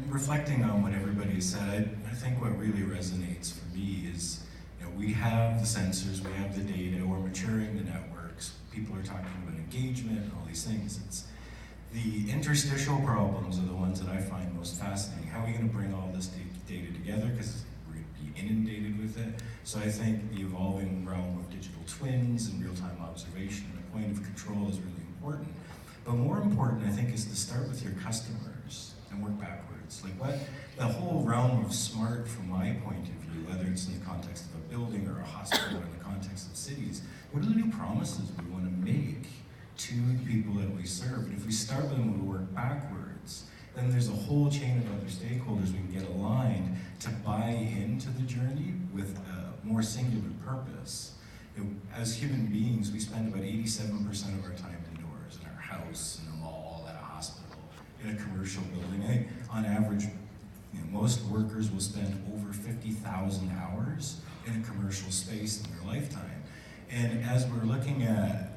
reflecting on what everybody said, I think what really resonates for me is, we have the sensors, we have the data, we're maturing the networks, people are talking about engagement, all these things. It's the interstitial problems are the ones that I find most fascinating. How are we going to bring all this data together? Because we're going to be inundated with it. So I think the evolving realm of digital twins and real-time observation and a point of control is really important. But more important, I think, is to start with your customers and work backwards. Like the whole realm of smart, from my point of view, whether it's in the context of a building or a hospital or in the context of cities, what are the new promises we want to make to the people that we serve? And if we start with them and we work backwards, then there's a whole chain of other stakeholders we can get aligned to buy into the journey with a more singular purpose. As human beings, we spend about 87% of our time indoors, in our house, in a mall, at a hospital, in a commercial building. I think on average, most workers will spend over 50,000 hours in a commercial space in their lifetime. And as we're looking at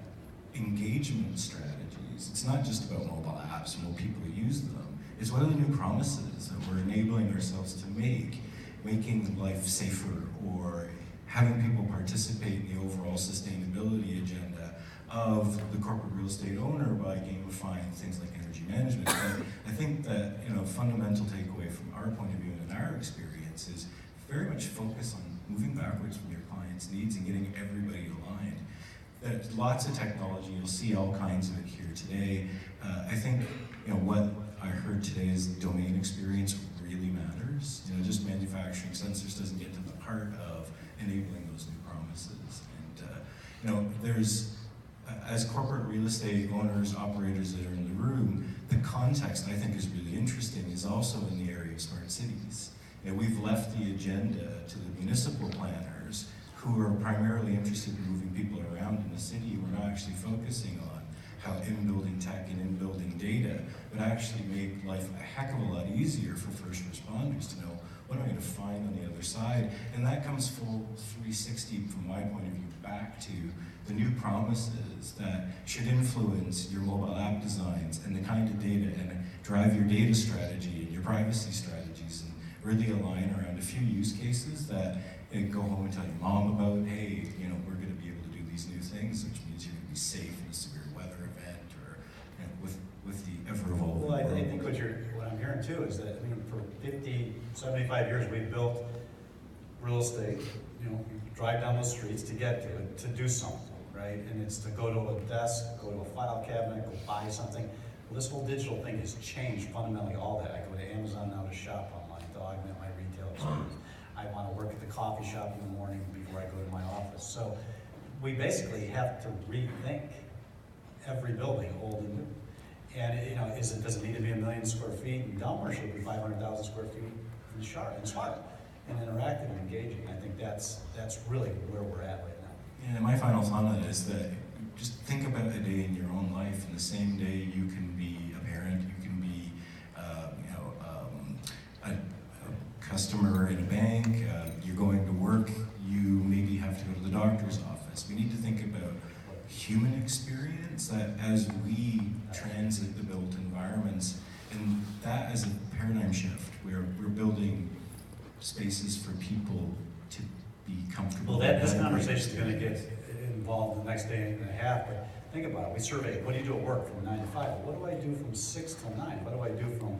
engagement strategies, it's not just about mobile apps and what people use them. It's what are the new promises that we're enabling ourselves to make, making life safer, or having people participate in the overall sustainability agenda of the corporate real estate owner by gamifying things like energy management. But I think that fundamental takeaway from our point of view and in our experience is very much focus on moving backwards from your clients' needs and getting everybody aligned. There's lots of technology, you'll see all kinds of it here today. I think what I heard today is domain experience really matters. Just manufacturing sensors doesn't get to the heart of enabling those new promises. And there's, as corporate real estate owners, operators that are in the room, the context I think is really interesting is also in the area of smart cities. We've left the agenda to the municipal planners who are primarily interested in moving people around in the city. We're not actually focusing on how in-building tech and in-building data would actually make life a heck of a lot easier for first responders to know what am I going to find on the other side. And that comes full 360 from my point of view back to the new promises that should influence your mobile app designs and the kind of data and drive your data strategy and your privacy strategies and really align around a few use cases that go home and tell your mom about, hey, we're going to be able to do these new things, which means you're going to be safe in a severe weather event or with the ever-evolving Well, I world. think what I'm hearing too is that for 50, 75 years we've built real estate, you drive down those streets to get to it, to do something, right? And it's to go to a desk, go to a file cabinet, go buy something. Well, this whole digital thing has changed fundamentally all that. I go to Amazon now to shop online, to augment my retail experience. I want to work at the coffee shop in the morning before I go to my office. So we basically have to rethink every building, old and new. And does it need to be 1 million square feet? In Delmar should be 500,000 square feet in smart and interactive and engaging. I think that's really where we're at right now. Yeah, my final thought on it is that just think about a day in your own life. In the same day, you can be a parent, you can be a customer in a bank, you're going to work, you maybe have to go to the doctor's office. We need to think about human experience that as we transit the built environments, and that as a paradigm shift where we're building spaces for people to be comfortable. Well, this conversation is going to get involved the next day and a half, but think about it. We surveyed, what do you do at work from 9 to 5? What do I do from 6 till 9? What do I do from